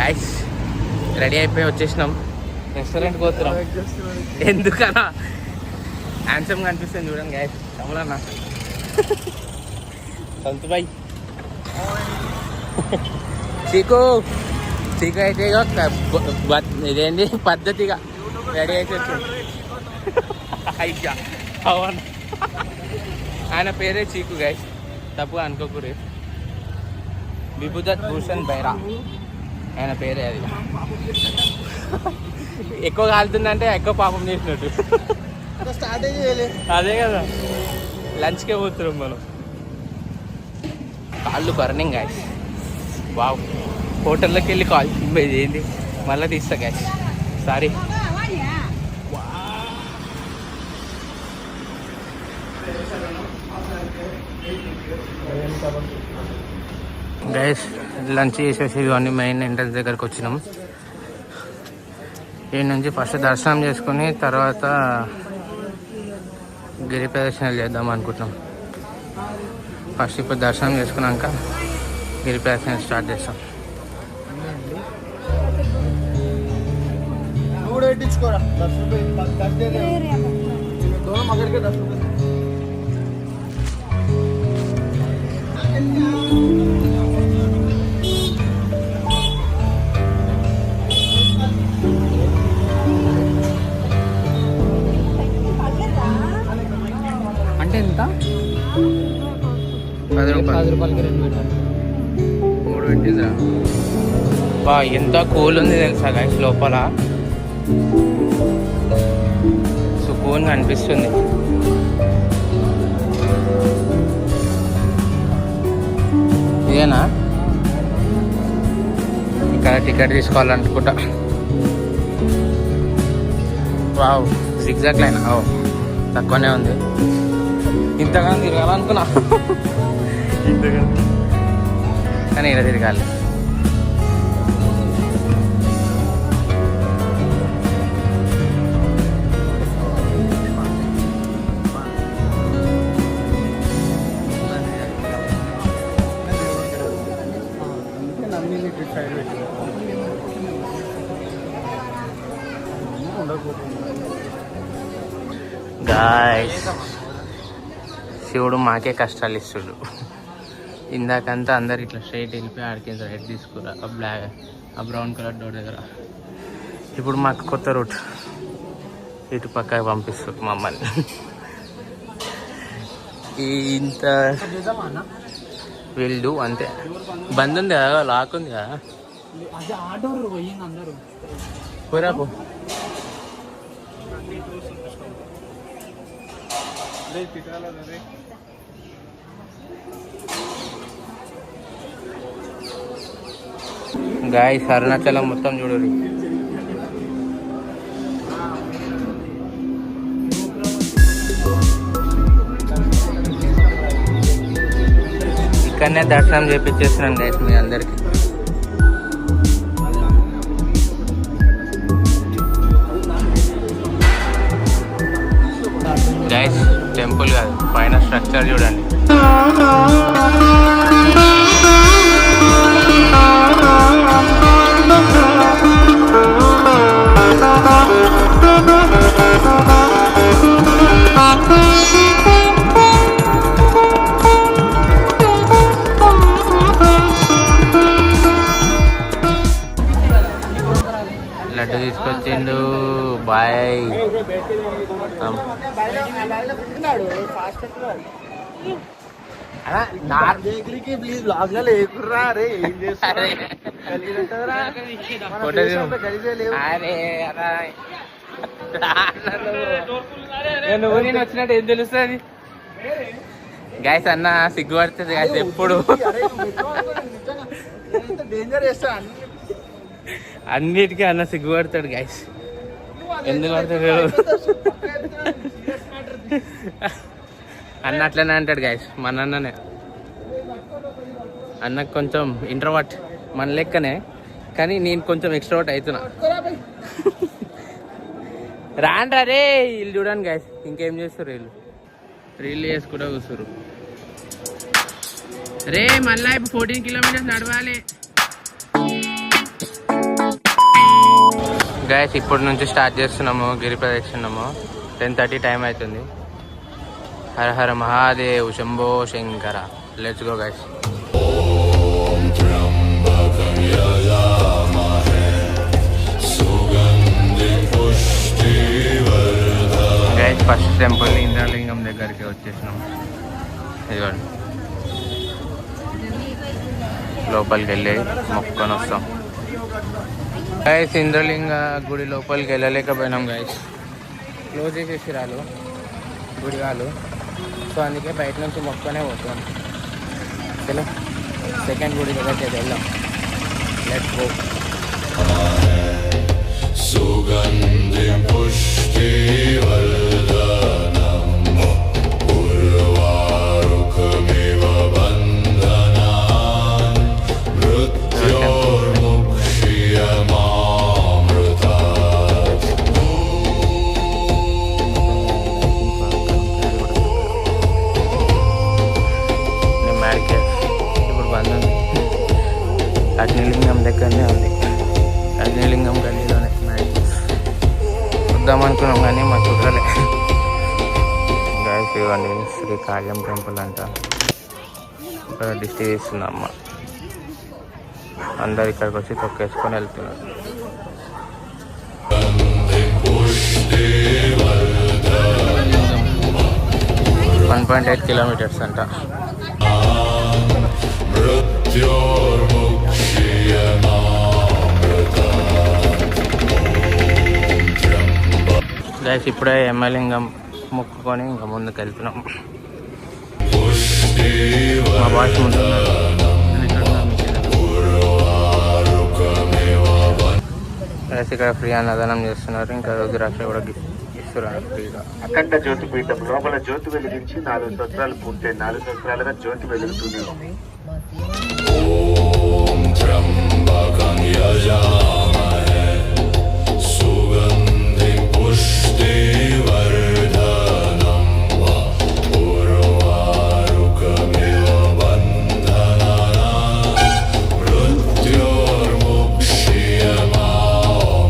Guys ready అయిపోయి వచ్చేసినాం, రెస్టారెంట్కి పోతున్నాం. ఎందుకన్నా హ్యాండ్సమ్గా అనిపిస్తుంది చూడండి గాయ్స్. కమలన్నా సంతుబాయ్ చీకు అయితే ఇదేంటి పద్ధతిగా రెడీ అయితే వచ్చింది. అయ్యా అవును, ఆయన పేరే చీకు గాయ్స్, తప్పుగా అనుకోకూడదు. విభూదత్ భూషణ్ బైరా ఆయన పేరే. అది ఎక్కువ కాలుతుందంటే ఎక్కువ పాపం చేసినట్టు. అదే కదా, లంచ్కే పోతున్నాం మనం. కాళ్ళు బర్నింగ్ గాయ్స్. వావ్, హోటల్లోకి వెళ్ళి కాల్ ఏంటి మళ్ళీ తీస్తా గాయ్స్, సారీ. గైస్ లంచ్ చేసేసి ఇవన్నీ మెయిన్ ఎంట్రన్స్ దగ్గరకు వచ్చినాం. ఈ నుంచి ఫస్ట్ దర్శనం చేసుకుని తర్వాత గిరి ప్రదర్శనలు చేద్దాం అనుకుంటున్నాం. ఫస్ట్ ఇప్పుడు దర్శనం చేసుకున్నాక గిరి ప్రదర్శన స్టార్ట్ చేస్తాం. అంటే ఎంత? 10 రూపాయలకి 2 పెట్టాలి. 3 పెట్టిందిరా. బా ఎంత కూల్ ఉంది తెలుసా గైస్, లోపల సుకూన్గా అనిపిస్తుంది. ఇదేనా ఇక్కడ టికెట్ తీసుకోవాలనుకుంటా. Wow, zigzag line. ఓ తక్కువనే ఉంది. ఇంతగానో తిరగాలనుకున్నా కానీ ఇలా తిరగాలి. గాయ్స్ శివుడు మాకే కష్టాలు ఇస్తుడు. ఇందాకంతా అందరు ఇట్లా స్ట్రైట్ వెళ్ళిపోయి ఆడికి రైట్ తీసుకురా ఆ బ్రౌన్ కలర్ డోర్ దగ్గర. ఇప్పుడు మాకు కొత్త రూట్ ఇటు పక్కకి పంపిస్తుంది మమ్మల్ని. ఇంత వీళ్ళు అంతే. బంద్ ఉంది కదా, లాక్ ఉంది కదా. పోరాపో. గాయ్స్ అరుణాచలం మొత్తం చూడండి. ఇక్కడనే దర్శనం చేపించేస్తున్నాను గైస్ మీ అందరికి. గైస్ టెంపుల్ కాదు, పైన స్ట్రక్చర్ చూడండి. లడ్డు తీసుకొచ్చిండు. బాయ్. నువ్వు నేను వచ్చినట్టు ఏం తెలుస్తుంది గాయస్. అన్న సిగ్గుపడుతుంది గాయస్ ఎప్పుడు. అన్నిటికీ అన్న సిగ్గుపడతాడు గాయస్. ఎందుకు పడతాడు అన్న? అట్లనే అంటాడు గాయస్, మన అన్ననే. అన్నకు కొంచెం ఇంట్రోవర్ట్ మన లెక్కనే, కానీ నేను కొంచెం ఎక్స్ట్రోవర్ట్ అవుతున్నా. రాండ్రా రే. వీళ్ళు చూడండి గాయస్, ఇంకేం చేస్తారు వీళ్ళు, రీల్ చేసి కూడా కూర్చురు. రే మళ్ళా ఇప్పుడు 14 కిలోమీటర్స్ నడవాలి. గైస్ ఇప్పటి నుంచి స్టార్ట్ చేస్తున్నాము గిరి ప్రదక్షిణము. 10:30 టైం అవుతుంది. Hara Hara Mahadev Shambho Shankara. Let's go guys. Guys first temple Indralingam దగ్గరికి వచ్చేసినాం. ఇదిగోండి లోపలికి వెళ్ళి మొక్కుకొని వస్తాం. గైస్ ఇంద్రలింగ గుడి లోపలికి వెళ్ళలేకపోయినాం గైస్. క్లోజ్ చేసేసి రాలు గుడి వాళ్ళు. సో అందుకే బయట నుంచి మొక్కనే పోతాం. చలో సెకండ్ గుడి దగ్గరికి వెళ్దాం. Let's go. సుగంధి పుష్టి వర్ధనం ఉర్వారుకమివ బంధనాన్ మృత్యోర్ముక్ష్యమామృతాత్. ఇప్పుడు బంద్ ఉంది. అగ్నిలింగం దగ్గరనే ఉంది. అగ్నిలింగం గల్లీలోనే చూద్దాం అనుకున్నాం కానీ మా చూడలే. గాయస్ ఇవ్వండి శ్రీకాళం టెంపుల్ అంట. ఇక్కడ డిస్ట్రీ చేస్తుంది అమ్మ. అందరు ఇక్కడికి వచ్చి తొక్కేసుకొని వెళ్తున్నారు. 1.8 కిలోమీటర్స్ అంట. గైస్ ఇప్పుడే ఎమ్మెలింగం మొక్కుకొని ఇంకా ముందుకు వెళ్తున్నాం. మా బాస్ ముందున్నారు. గైస్ ఇక్కడ ఫ్రీ అన్నదానం చేస్తున్నారు. ఇంకా రుద్రాక్ష కూడా ఇస్తున్నారు ఫ్రీగా. అఖండ జ్యోతి పీఠం లోపల జ్యోతి వెలిగించి 4 సంవత్సరాలు పూర్తయి 4 సంవత్సరాలుగా జ్యోతి వెలుగుతూనే ఉంది. ఓం త్ర్యంబకం యజామహే సుగంధిం పుష్టివర్ధనం ఉర్వారుకమివ బంధనాన్ మృత్యోర్ముక్ష్యమామృతాత్.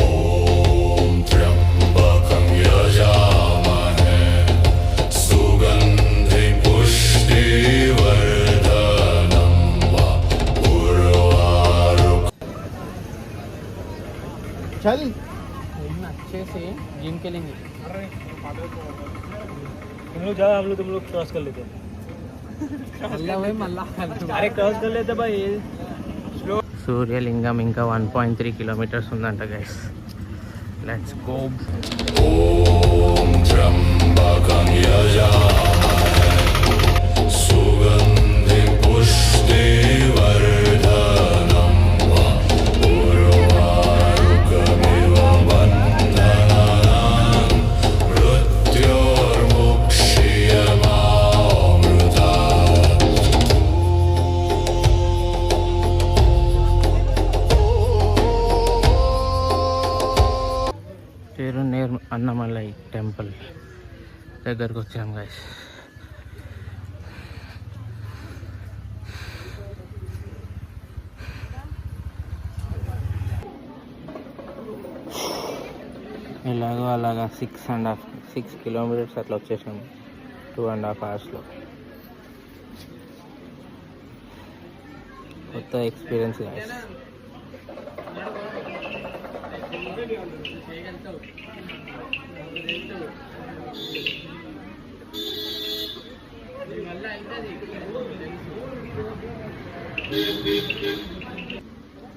ఓం త్ర్యంబకం యజామహే సుగంధిం పుష్టివర్ధనం चल अच्छे से जिम के लेंगे. तुम लोग जाओ, हम लोग तुम लोग क्रॉस कर लेते हैं. अरे क्रॉस कर लेते भाई. సూర్యలింగం ఇంకా 1.3 కిలోమీటర్స్ ఉందంట గైస్. Let's go. ఓం త్ర్యంబకం యజామహే సుగంధిం పుష్టివర్ధనం ఉర్వారుకమివ బంధనాన్ మృత్యోర్ముక్ష్యమామృతాత్. తిరునేర్ అన్నమలై టెంపుల్ దగ్గరకు వచ్చాం గైస్. ఎలాగో అలాగా 6 కిలోమీటర్స్ అట్లా వచ్చేసాము 2.5 అవర్స్లో. కొత్త ఎక్స్పీరియన్స్ గైస్.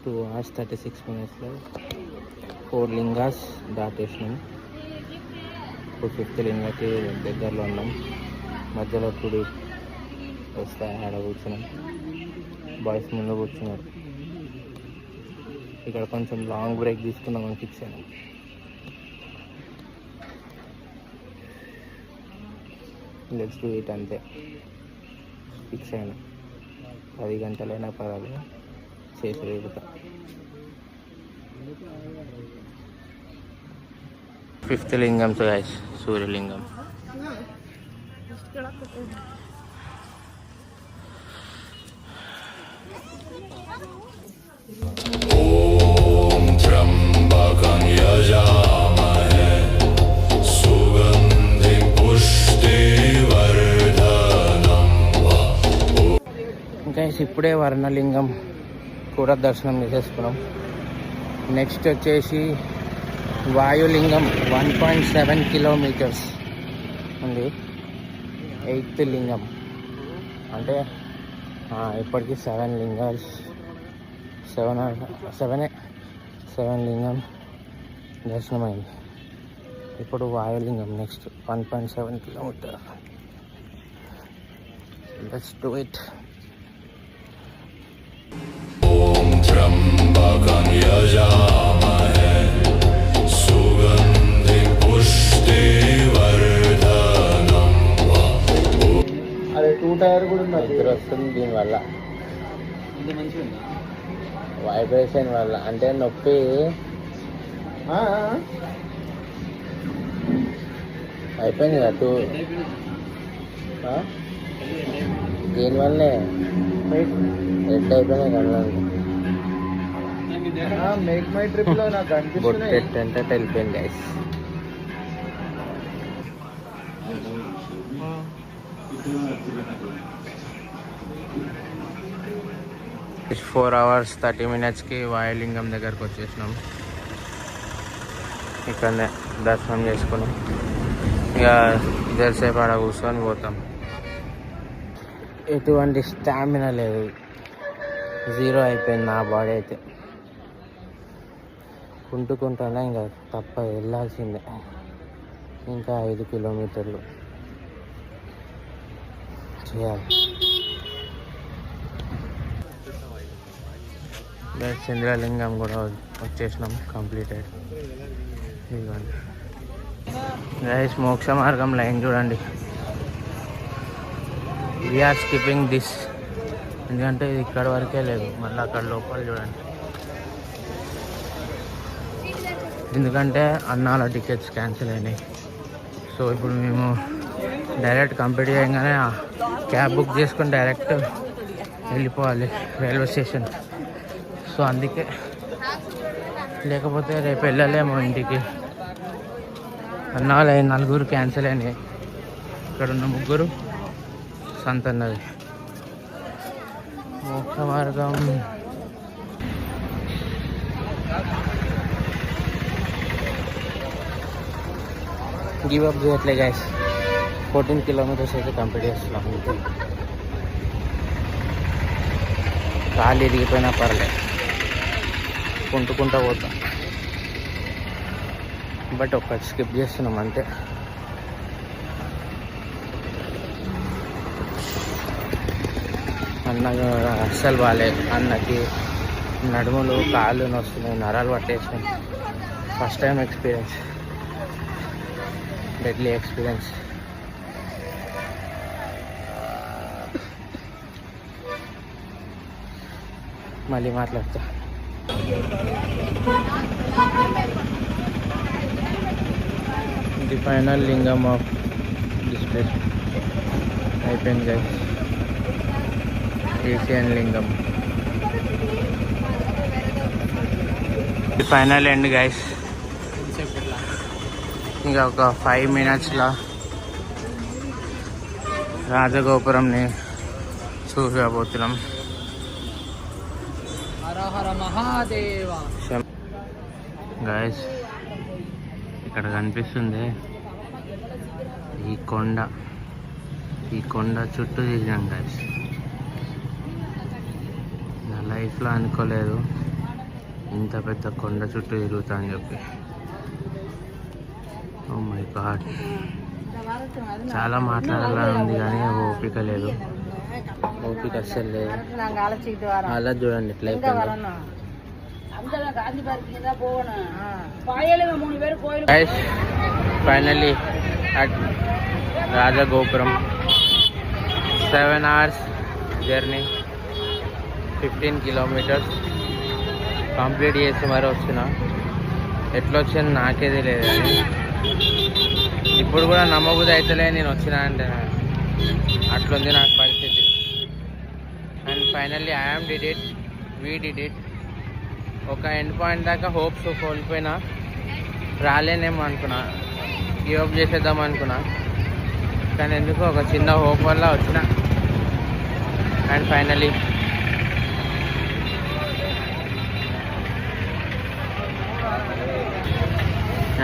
టూ అవర్స్ 36 మినిట్స్లో 4 లింగాస్ దాటేసినాం. ఇప్పుడు 5th లింగాకి దగ్గరలో ఉన్నాం. మధ్యలో కుడి వస్తే ఆడ కూర్చున్నాం. బాయ్స్ ముందు కూర్చున్నారు. ఇక్కడ కొంచెం లాంగ్ బ్రేక్ తీసుకుందామని ఫిక్స్ అయినాం. లెట్స్ డూ ఇట్ అంతే ఫిక్స్ అయినా. 10 గంటలైనా పర్వాలేదు చేసి పెడతా. 5th లింగం గైస్, సూర్యలింగం. గైస్ ఇప్పుడే వర్ణలింగం కూడా దర్శనం చేసేసుకున్నాం. నెక్స్ట్ వచ్చేసి వాయులింగం 1.7 కిలోమీటర్స్ ఉంది. 8th లింగం అంటే ఇప్పటికీ 7 లింగాలు 7 లింగం దర్శనమైంది. ఇప్పుడు వాయులింగం next 1.7 kilometre. Let's do it. అదే 2 టైర్ కూడా ఉన్నారు. నిద్ర వస్తుంది దీనివల్ల, వైబ్రేషన్ వల్ల. అంటే నొప్పి అయిపోయింది కదా 2. దీనివల్లే రెడ్ అయిపోయినాయి కళ్ళకి. మేక్ మై ట్రిప్ లో నాకు అనిపిస్తుంది బొట్టెట్టంటే వెళ్ళిపోయింది గైస్. 4 hours 30 minutesకి వాయులింగం దగ్గరకు వచ్చేసినాం. ఇక్కడనే దర్శనం చేసుకుని ఇక జరసేపు ఆడ కూర్చొని పోతాం. ఎటువంటి స్టామినా లేదు, 0 అయిపోయింది నా బాడీ అయితే. కుంటుకుంటానే ఇంకా తప్ప వెళ్ళాల్సిందే. ఇంకా 5 కిలోమీటర్లు చేయాలి. చంద్రలింగం కూడా వచ్చేసినాం, కంప్లీటెడ్. ఇదిగోండి గైస్, మోక్ష మార్గం లైన్ చూడండి. వీఆర్ స్కిప్పింగ్ దిస్, ఎందుకంటే ఇది ఇక్కడ వరకే లేదు, మళ్ళీ అక్కడ లోపల చూడండి. ఎందుకంటే అన్నాల టికెట్స్ క్యాన్సిల్ అయినాయి. సో ఇప్పుడు మేము డైరెక్ట్ కంప్లీట్ చేయగానే క్యాబ్ బుక్ చేసుకొని డైరెక్ట్ వెళ్ళిపోవాలి రైల్వే స్టేషన్. సో అందుకే, లేకపోతే రేపు వెళ్ళలేము ఇంటికి. అన్నాలు 4 క్యాన్సిల్ అయినాయి. ఇక్కడ ఉన్న 3 సంతన్నది. మోక్ష మార్గం గివ్ అప్ చేయట్లే గైస్. 14 కిలోమీటర్స్ అయితే కంప్లీట్ చేస్తున్నాం. కాళ్ళు ఇరిగిపోయినా పర్లేదు, కుంటుకుంటా పోతాం. బట్ ఒకటి స్కిప్ చేస్తున్నాం అంతే. అన్న అస్సలు బాగాలేదు. అన్నకి నడుములు కాళ్ళు నొస్తున్నాయి, నరాలు పట్టేసినాయి. First time experience, deadly experience. మళ్ళీ మాట్లాడతా. The final lingam of this place అయిపోయింది గైస్. ఏషియన్ లింగం. The final end guys. ఇంకా ఒక 5 minutesలో రాజగోపురంని చూడబోతున్నాం. గైస్ ఇక్కడ కనిపిస్తుంది ఈ కొండ. ఈ కొండ చుట్టూ తిరిగాం గైస్. నా లైఫ్లో అనుకోలేదు ఇంత పెద్ద కొండ చుట్టూ తిరుగుతా అని చెప్పి. ఓ మై గాడ్, చాలా మాట్లాడాలని ఉంది కానీ ఓపిక లేదు. ఓపిక అస్సలు లేదు. అలా చూడండి ఎట్లా అయిపోయింది. Finally at Rajagopuram. 7 hours journey. 15 kilometres complete చేసి మరి వచ్చిన. ఎట్లా వచ్చింది నాకే తెలియదు. అది ఇప్పుడు కూడా నమ్మబుద్ధి అవుతలే నేను వచ్చినా అంటే. అట్లుంది నాకు పరిస్థితి. And finally I'm did it, we did it. ఒక ఎండ్ పాయింట్ దాకా హోప్స్ కోల్పోయినా, రాలేనేమో అనుకున్నా, గివ్ అప్ చేసేద్దాం అనుకున్నా. కానీ ఎందుకు ఒక చిన్న హోప్ వల్ల వచ్చిన. And finally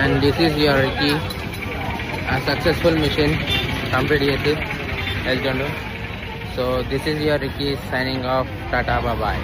and this is your Ricky, a successful mission complete చేసి వెళ్తుండు. So this is your Ricky signing off. Tata, bye bye.